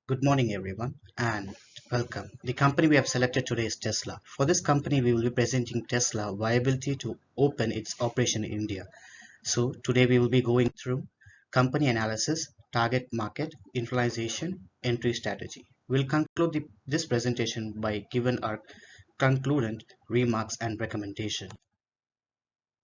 Good morning, everyone, and welcome. The company we have selected today is Tesla. For this company, we will be presenting Tesla viability to open its operation in India. So today we will be going through company analysis, target market, utilization, entry strategy. We'll conclude this presentation by giving our concludent remarks and recommendation.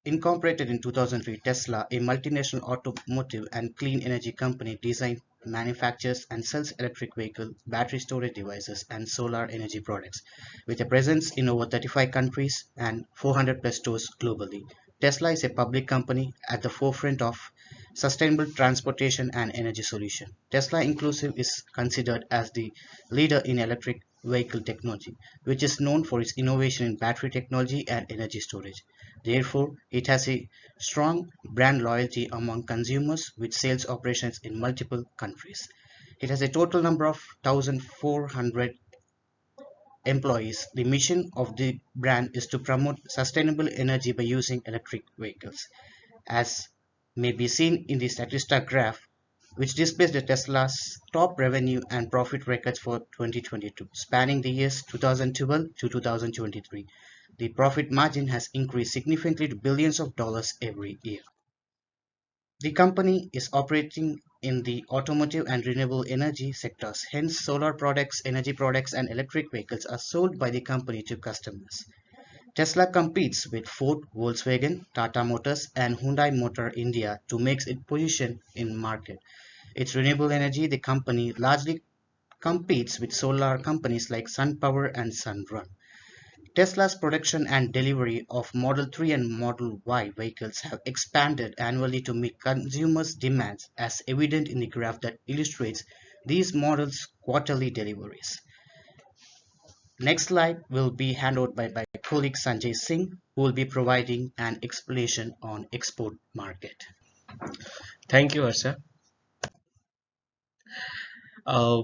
Incorporated in 2003, Tesla, a multinational automotive and clean energy company, designs, manufactures, and sells electric vehicle, battery storage devices, and solar energy products. With a presence in over 35 countries and 400 plus stores globally, Tesla is a public company at the forefront of sustainable transportation and energy solution. Tesla Inclusive is considered as the leader in electric vehicle technology, which is known for its innovation in battery technology and energy storage. Therefore, it has a strong brand loyalty among consumers with sales operations in multiple countries. It has a total number of 1,400 employees. The mission of the brand is to promote sustainable energy by using electric vehicles. As may be seen in the Statista graph, which displays the Tesla's top revenue and profit records for 2022, spanning the years 2012 to 2023. The profit margin has increased significantly to billions of dollars every year. The company is operating in the automotive and renewable energy sectors. Hence, solar products, energy products, and electric vehicles are sold by the company to customers. Tesla competes with Ford, Volkswagen, Tata Motors, and Hyundai Motor India to make its position in market. Its renewable energy, the company largely competes with solar companies like SunPower and Sunrun. Tesla's production and delivery of Model 3 and Model Y vehicles have expanded annually to meet consumers' demands, as evident in the graph that illustrates these models' quarterly deliveries. Next slide will be handed over by my colleague Sanjay Singh, who will be providing an explanation on export market. Thank you, Harsha. Uh,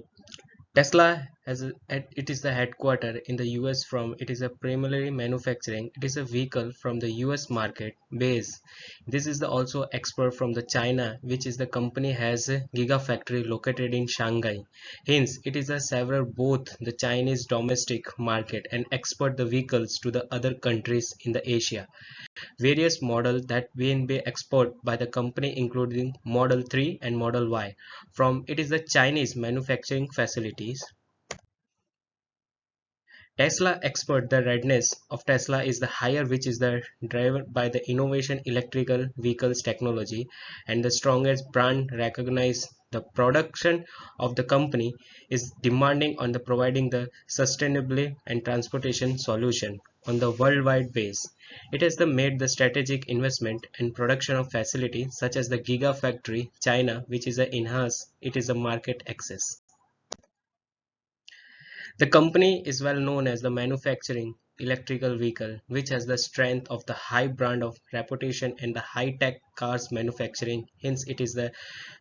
Tesla it is the headquarter in the US from it is a primarily manufacturing. It is a vehicle from the US market base. This is the also export from the China, which is the company has a gigafactory located in Shanghai. Hence, it is a several both the Chinese domestic market and export the vehicles to the other countries in the Asia. Various models that VNB export by the company including Model 3 and Model Y from it is the Chinese manufacturing facilities. Tesla expert the readiness of Tesla is the higher, which is the driven by the innovation electrical vehicles technology and the strongest brand recognize the production of the company is demanding on the providing the sustainability and transportation solution on the worldwide base. It has the made the strategic investment in production of facilities such as the Gigafactory China, which is a enhance it is a market access. The company is well known as the manufacturing electrical vehicle, which has the strength of the high brand of reputation and the high-tech cars manufacturing. Hence, it is the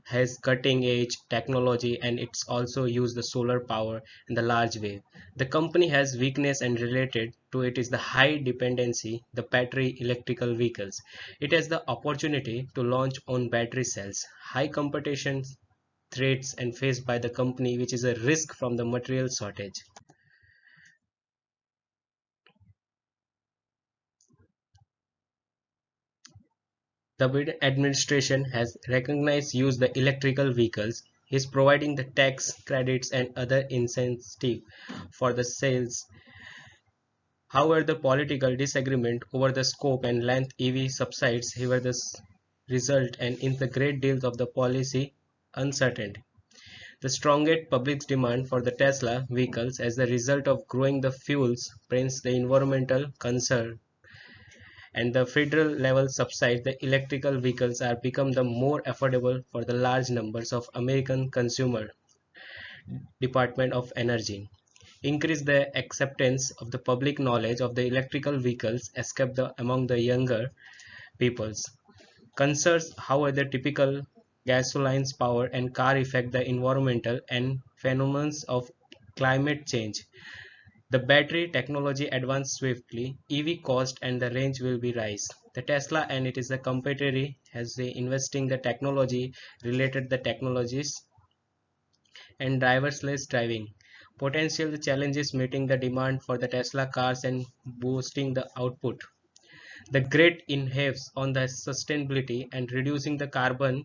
has cutting-edge technology and it's also use the solar power in the large way. The company has weakness and related to it is the high dependency the battery electrical vehicles. It has the opportunity to launch on battery cells. High competition threats and faced by the company, which is a risk from the material shortage. The Biden administration has recognized use the electrical vehicles, is providing the tax credits and other incentives for the sales. However, the political disagreement over the scope and length EV subsides here the result and in the great deals of the policy uncertainty. The strongest public demand for the Tesla vehicles as the result of growing the fuels brings the environmental concern and the federal level subsides the electrical vehicles are become the more affordable for the large numbers of American consumer. Department of Energy increase the acceptance of the public knowledge of the electrical vehicles escape the among the younger peoples. Concerns how the typical gasoline's power and car affect the environmental and phenomena of climate change. The battery technology advanced swiftly, EV cost and the range will be rise. The Tesla and it is a competitor has the investing the technology related the technologies and driverless driving. Potential challenges meeting the demand for the Tesla cars and boosting the output. The grid inheves on the sustainability and reducing the carbon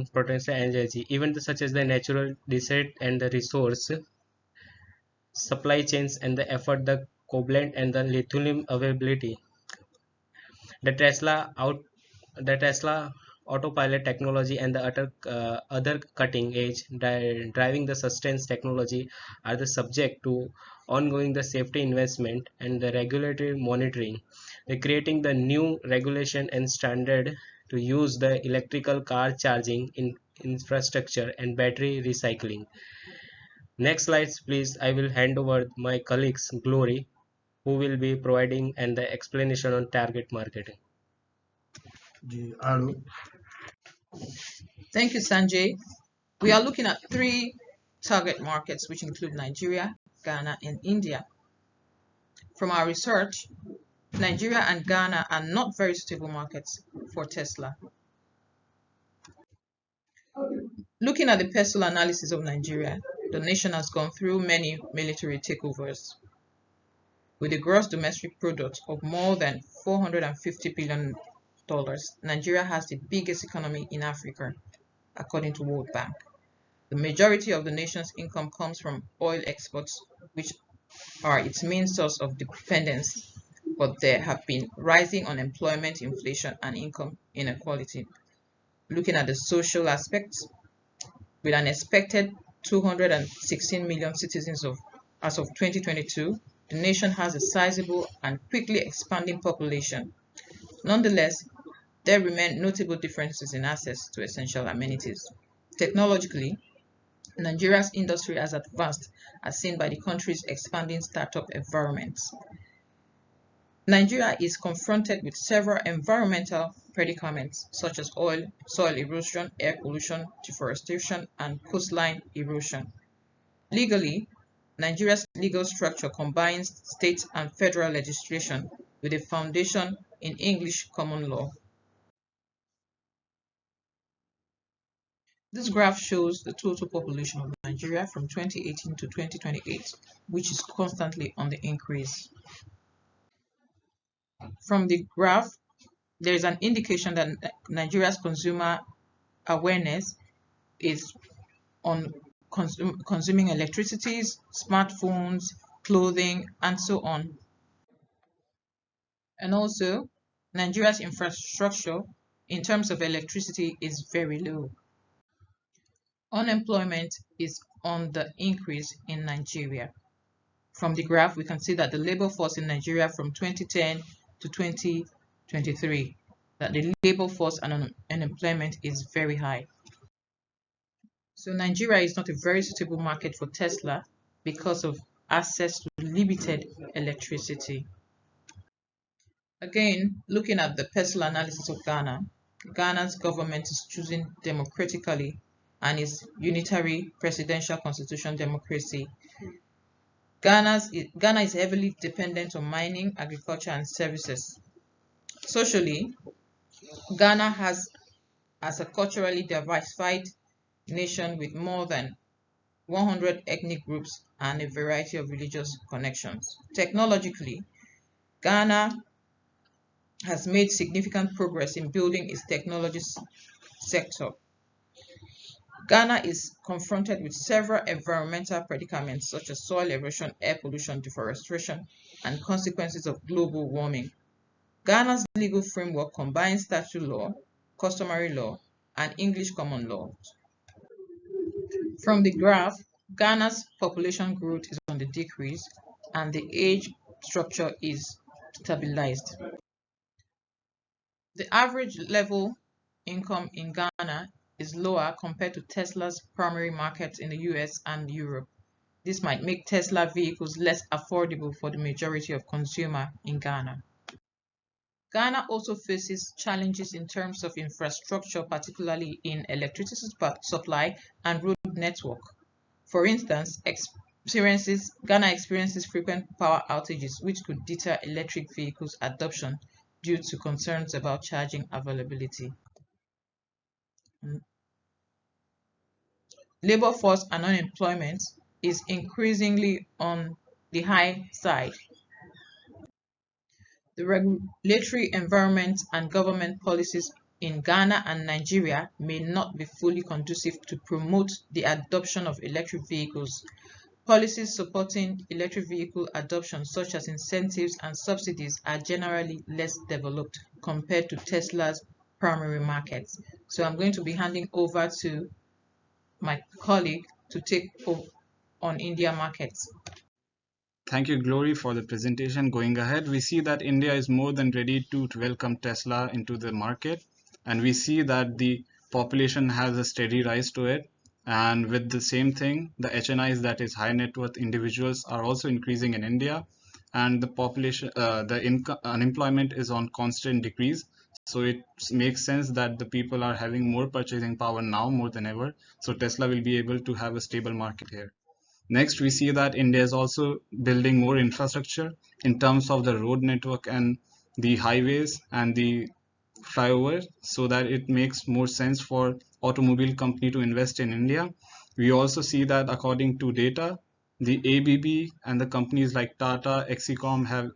potential energy. Events such as the natural desert and the resource supply chains and the effort the cobalt and the lithium availability. The Tesla autopilot technology and the other cutting edge driving the sustains technology are the subject to ongoing the safety investment and the regulatory monitoring. They're creating the new regulation and standard to use the electrical car charging in infrastructure and battery recycling. Next slides please. I will hand over my colleagues Glory, who will be providing and the explanation on target marketing. Hello. Thank you, Sanjay. We are looking at three target markets, which include Nigeria, Ghana, and India. From our research, Nigeria and Ghana are not very suitable markets for Tesla. Looking at the personal analysis of Nigeria, the nation has gone through many military takeovers. With a gross domestic product of more than $450 billion, Nigeria has the biggest economy in Africa, according to World Bank. The majority of the nation's income comes from oil exports, which are its main source of dependence, but there have been rising unemployment, inflation, and income inequality. Looking at the social aspects, with an expected 216 million citizens as of 2022, the nation has a sizable and quickly expanding population. Nonetheless, there remain notable differences in access to essential amenities. Technologically, Nigeria's industry has advanced as seen by the country's expanding startup environments. Nigeria is confronted with several environmental predicaments such as soil erosion, air pollution, deforestation, and coastline erosion. Legally, Nigeria's legal structure combines state and federal legislation with a foundation in English common law. This graph shows the total population of Nigeria from 2018 to 2028, which is constantly on the increase. From the graph, there is an indication that Nigeria's consumer awareness is on consuming electricity, smartphones, clothing, and so on. And also, Nigeria's infrastructure in terms of electricity is very low. Unemployment is on the increase in Nigeria. From the graph, we can see that the labor force in Nigeria from 2010 to 2023, that the labor force and unemployment is very high. So Nigeria is not a very suitable market for Tesla because of access to limited electricity. Again, looking at the personal analysis of Ghana, Ghana's government is chosen democratically and is unitary presidential constitution democracy. Ghana is heavily dependent on mining, agriculture, and services. Socially, Ghana has as a culturally diversified nation with more than 100 ethnic groups and a variety of religious connections. Technologically, Ghana has made significant progress in building its technology sector. Ghana is confronted with several environmental predicaments such as soil erosion, air pollution, deforestation, and consequences of global warming. Ghana's legal framework combines statute law, customary law, and English common law. From the graph, Ghana's population growth is on the decrease and the age structure is stabilized. The average level income in Ghana is lower compared to Tesla's primary markets in the US and Europe. This might make Tesla vehicles less affordable for the majority of consumers in Ghana. Ghana also faces challenges in terms of infrastructure, particularly in electricity supply and road network. For instance, Ghana experiences frequent power outages, which could deter electric vehicles adoption due to concerns about charging availability. labor force and unemployment is increasingly on the high side. The regulatory environment and government policies in Ghana and Nigeria may not be fully conducive to promote the adoption of electric vehicles. Policies supporting electric vehicle adoption, such as incentives and subsidies, are generally less developed compared to Tesla's primary markets. So I'm going to be handing over to my colleague to take over on India markets. Thank you, Glory, for the presentation. Going ahead, we see that India is more than ready to welcome Tesla into the market, and we see that the population has a steady rise to it. And with the same thing, the HNIs, that is high net worth individuals, are also increasing in India, and the population, unemployment is on constant decrease. So it makes sense that the people are having more purchasing power now more than ever. So Tesla will be able to have a stable market here. Next, we see that India is also building more infrastructure in terms of the road network and the highways and the flyovers, so that it makes more sense for automobile company to invest in India. We also see that according to data, the ABB and the companies like Tata, Hexacom have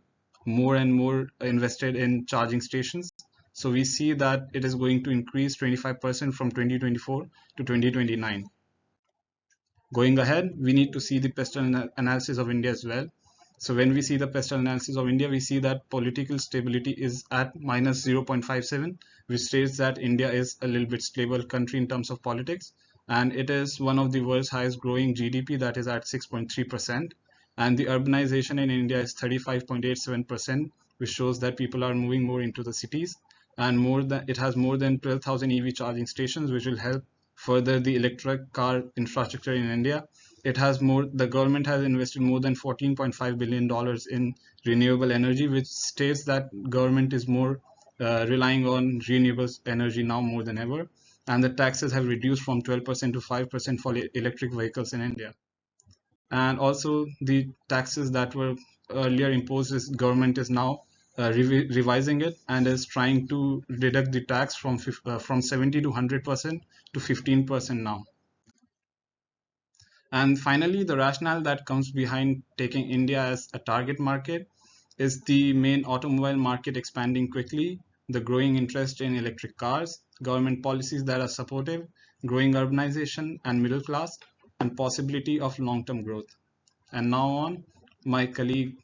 more and more invested in charging stations. So we see that it is going to increase 25% from 2024 to 2029. Going ahead, we need to see the pestle analysis of India as well. So when we see the pestle analysis of India, we see that political stability is at minus 0.57, which states that India is a little bit stable country in terms of politics, and it is one of the world's highest growing GDP, that is at 6.3%, and the urbanization in India is 35.87%, which shows that people are moving more into the cities, and it has more than 12,000 EV charging stations, which will help further the electric car infrastructure in India. The government has invested more than $14.5 billion in renewable energy, which states that government is more relying on renewable energy now more than ever. And the taxes have reduced from 12% to 5% for electric vehicles in India. And also the taxes that were earlier imposed, government is now revising it and is trying to deduct the tax from 70 to 100% to 15% now. And finally, the rationale that comes behind taking India as a target market is the main automobile market expanding quickly, the growing interest in electric cars, government policies that are supportive, growing urbanization and middle class, and possibility of long-term growth. And now on, my colleague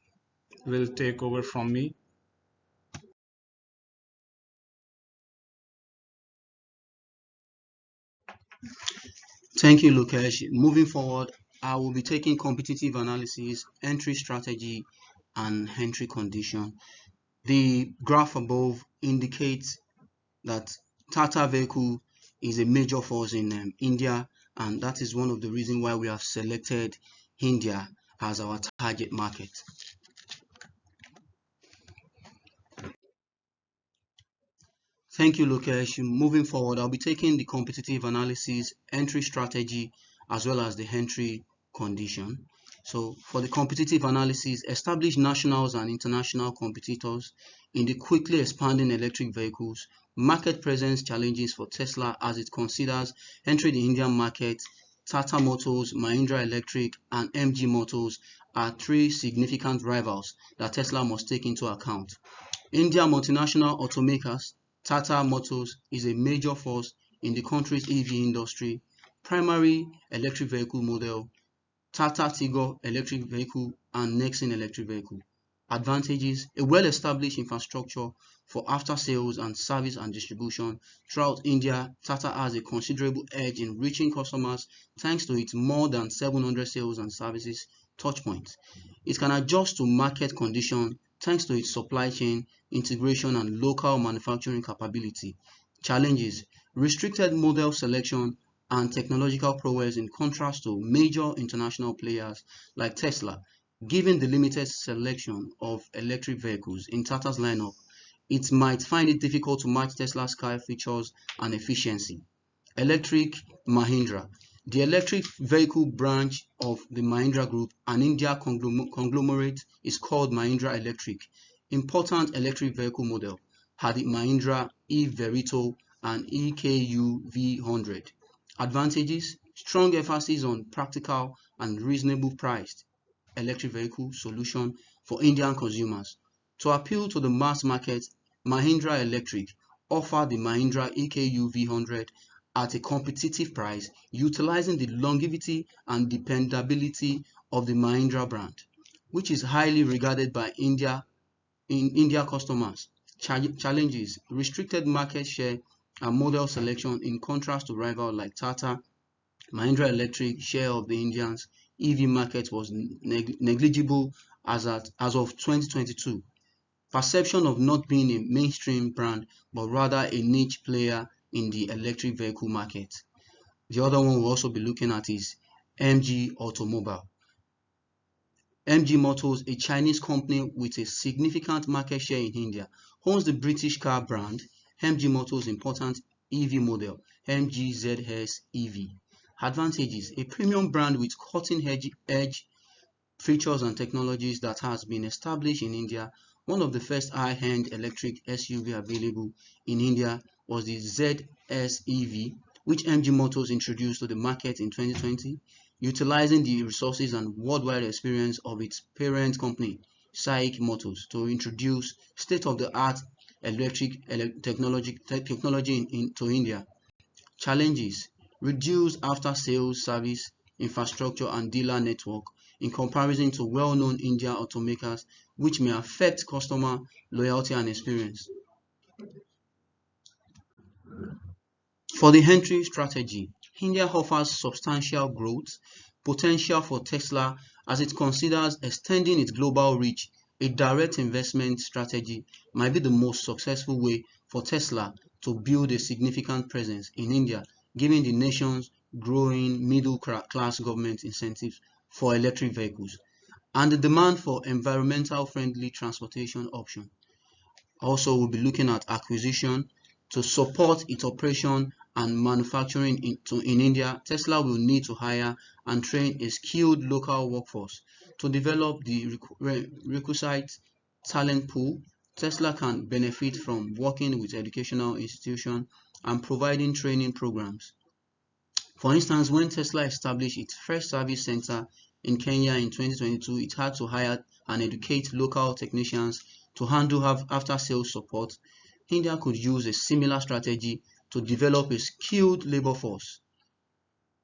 will take over from me. Thank you, Lukesh. Moving forward, I will be taking competitive analysis, entry strategy, and entry condition. The graph above indicates that Tata vehicle is a major force in India, and that is one of the reasons why we have selected India as our target market. Thank you, Lukesh. Moving forward, I'll be taking the competitive analysis, entry strategy, as well as the entry condition. So for the competitive analysis, establish nationals and international competitors in the quickly expanding electric vehicles, market presence challenges for Tesla as it considers entering the Indian market. Tata Motors, Mahindra Electric, and MG Motors are three significant rivals that Tesla must take into account. India multinational automakers, Tata Motors is a major force in the country's EV industry. Primary electric vehicle model, Tata Tigor electric vehicle and Nexen electric vehicle. Advantages, a well-established infrastructure for after-sales and service and distribution. Throughout India, Tata has a considerable edge in reaching customers thanks to its more than 700 sales and services touchpoints. It can adjust to market conditions thanks to its supply chain integration and local manufacturing capability. Challenges, restricted model selection and technological prowess in contrast to major international players like Tesla. Given the limited selection of electric vehicles in Tata's lineup, it might find it difficult to match Tesla's car features and efficiency. Electric Mahindra. The electric vehicle branch of the Mahindra Group, an India conglomerate, is called Mahindra Electric. Important electric vehicle model are the Mahindra e-Verito and EKU V100. Advantages: strong emphasis on practical and reasonable priced electric vehicle solution for Indian consumers. To appeal to the mass market, Mahindra Electric offer the Mahindra EKU V100 at a competitive price, utilizing the longevity and dependability of the Mahindra brand, which is highly regarded by India customers. Challenges: restricted market share and model selection in contrast to rivals like Tata. Mahindra Electric share of the Indian's EV market was negligible as of 2022. Perception of not being a mainstream brand but rather a niche player in the electric vehicle market. The other one we'll also be looking at is MG Automobile. MG Motors, a Chinese company with a significant market share in India, owns the British car brand MG Motors' important EV model MG ZS EV. Advantages: a premium brand with cutting-edge features and technologies that has been established in India. One of the first high-end electric SUV available in India was the ZS EV, which MG Motors introduced to the market in 2020, utilizing the resources and worldwide experience of its parent company, SAIC Motors, to introduce state-of-the-art electric technology into India. Challenges: reduced after-sales service infrastructure and dealer network in comparison to well-known Indian automakers, which may affect customer loyalty and experience. For the entry strategy, India offers substantial growth potential for Tesla as it considers extending its global reach. A direct investment strategy might be the most successful way for Tesla to build a significant presence in India, given the nation's growing middle-class government incentives for electric vehicles and the demand for environmental friendly transportation options. Also, we'll be looking at acquisition to support its operation and manufacturing in India. Tesla will need to hire and train a skilled local workforce to develop the requisite talent pool. Tesla can benefit from working with educational institutions and providing training programs. For instance, when Tesla established its first service center in Kenya in 2022, it had to hire and educate local technicians to handle after-sales support. India could use a similar strategy to develop a skilled labor force.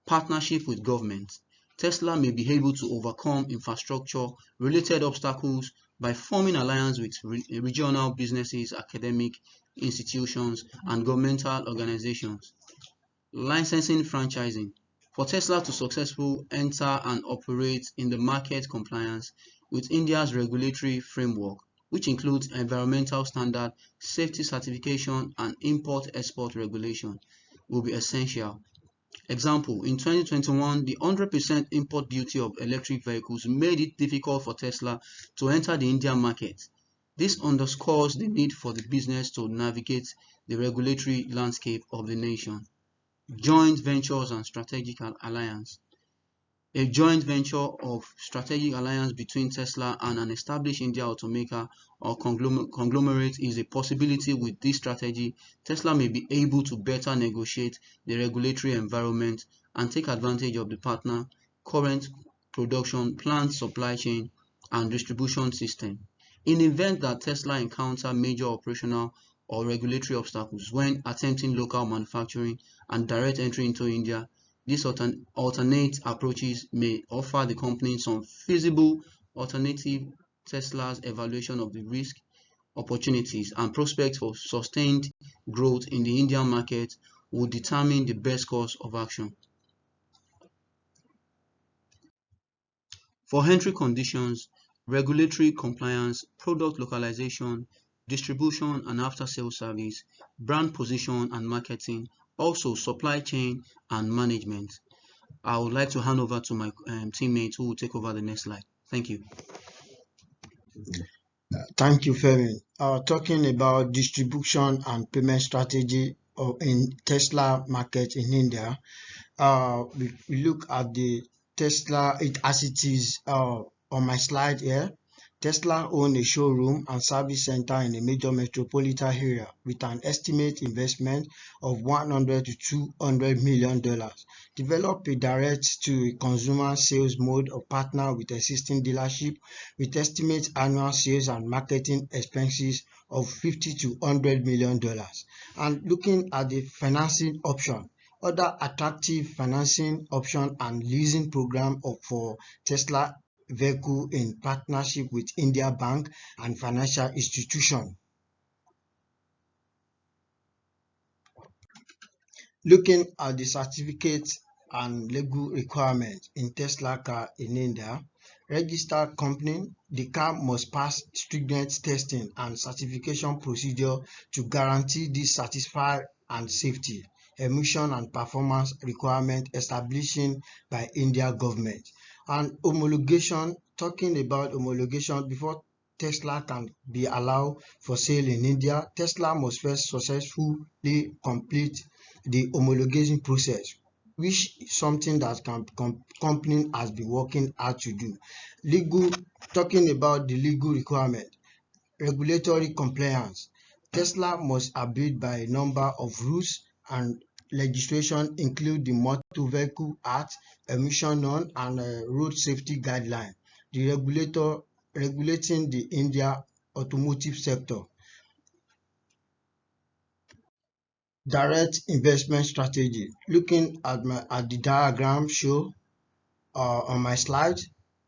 Partnership with government. Tesla may be able to overcome infrastructure-related obstacles by forming alliances with regional businesses, academic institutions, and governmental organizations. Licensing franchising. For Tesla to successfully enter and operate in the market compliance with India's regulatory framework, which includes environmental standard, safety certification, and import-export regulation, will be essential. Example: in 2021, the 100% import duty of electric vehicles made it difficult for Tesla to enter the Indian market. This underscores the need for the business to navigate the regulatory landscape of the nation. Joint ventures and strategic alliance. A joint venture of strategic alliance between Tesla and an established Indian automaker or conglomerate is a possibility. With this strategy, Tesla may be able to better negotiate the regulatory environment and take advantage of the partner current production, plant supply chain, and distribution system. In the event that Tesla encounters major operational or regulatory obstacles when attempting local manufacturing and direct entry into India, these alternate approaches may offer the company some feasible alternative. Tesla's evaluation of the risk, opportunities, and prospects for sustained growth in the Indian market will determine the best course of action. For entry conditions, regulatory compliance, product localization, distribution and after-sales service, brand position and marketing, also supply chain and management. I would like to hand over to my teammate who will take over the next slide. Thank you. Thank you, Femi. Talking about distribution and payment strategy in Tesla market in India, we look at the Tesla as it is on my slide here. Tesla owns a showroom and service center in a major metropolitan area with an estimated investment of $100 to $200 million. Develop a direct-to-consumer sales mode or partner with existing dealership with estimated annual sales and marketing expenses of $50 to $100 million. And looking at the financing option, other attractive financing option and leasing program for Tesla vehicle in partnership with India Bank and financial institution. Looking at the certificate and legal requirements in Tesla car in India, registered company, the car must pass stringent testing and certification procedure to guarantee the satisfy and safety, emission and performance requirement establishing by India government. And homologation, talking about homologation before Tesla can be allowed for sale in India, Tesla must first successfully complete the homologation process, which is something that company has been working hard to do. Talking about the legal requirement, regulatory compliance. Tesla must abide by a number of rules and legislation, include the Motor Vehicle Act, emission norm, and road safety guideline. The regulator regulating the India automotive sector. Direct investment strategy. Looking at the diagram show on my slide,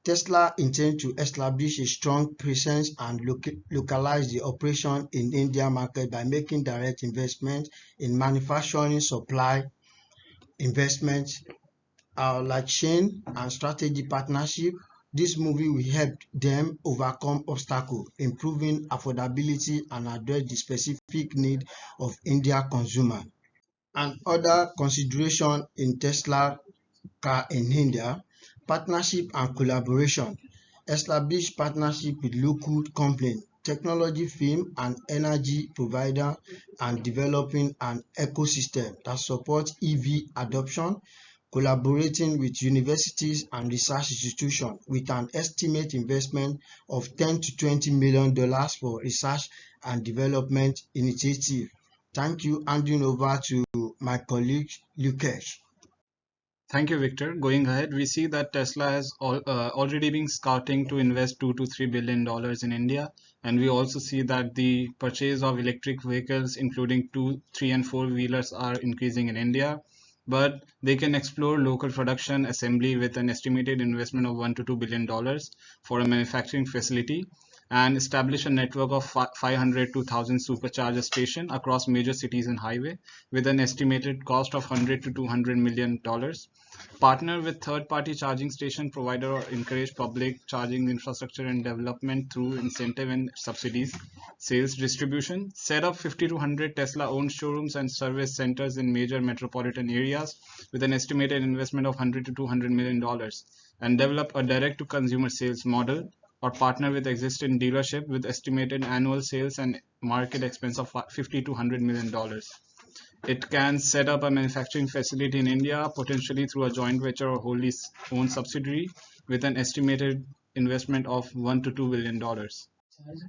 Tesla intends to establish a strong presence and localize the operation in India market by making direct investment in manufacturing, supply, investment, like chain and strategy partnership. This movie will help them overcome obstacles, improving affordability and address the specific need of India consumer. And other consideration in Tesla car in India, partnership and collaboration. Establish partnership with local company, technology firm and energy provider, and developing an ecosystem that supports EV adoption, collaborating with universities and research institutions with an estimated investment of $10 to $20 million for research and development initiative. Thank you. Handing over to my colleague Lukesh. Thank you, Victor. Going ahead, we see that Tesla has already been scouting to invest $2 to $3 billion in India, and we also see that the purchase of electric vehicles, including 2, 3, and 4-wheelers, are increasing in India. But they can explore local production assembly with an estimated investment of $1 to $2 billion for a manufacturing facility, and establish a network of 500 to 1,000 supercharger stations across major cities and highway with an estimated cost of $100 to $200 million. Partner with third-party charging station provider or encourage public charging infrastructure and development through incentive and subsidies. Sales distribution. Set up 50 to 100 Tesla-owned showrooms and service centers in major metropolitan areas with an estimated investment of $100 to $200 million. And develop a direct-to-consumer sales model or partner with existing dealership with estimated annual sales and market expense of $50 to $100 million. It can set up a manufacturing facility in India, potentially through a joint venture or wholly owned subsidiary, with an estimated investment of $1 to $2 billion.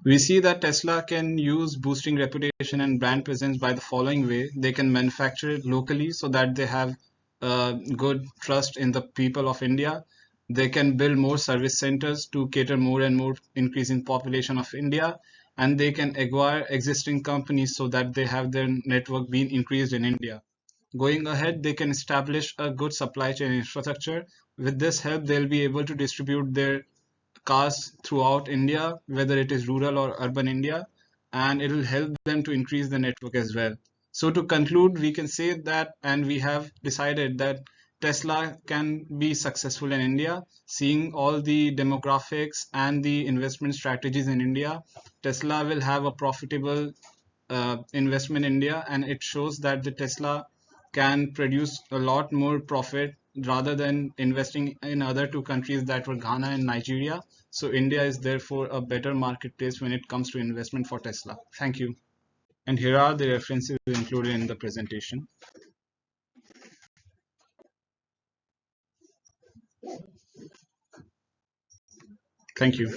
We see that Tesla can use boosting reputation and brand presence by the following way. They can manufacture it locally so that they have good trust in the people of India. They can build more service centers to cater more and more increasing population of India, and they can acquire existing companies so that they have their network being increased in India. Going ahead, they can establish a good supply chain infrastructure. With this help, they'll be able to distribute their cars throughout India, whether it is rural or urban India, and it will help them to increase the network as well. So to conclude, we can say that, and we have decided that Tesla can be successful in India. Seeing all the demographics and the investment strategies in India, Tesla will have a profitable investment in India, and it shows that the Tesla can produce a lot more profit rather than investing in other two countries that were Ghana and Nigeria. So India is therefore a better marketplace when it comes to investment for Tesla. Thank you. And here are the references included in the presentation. Thank you.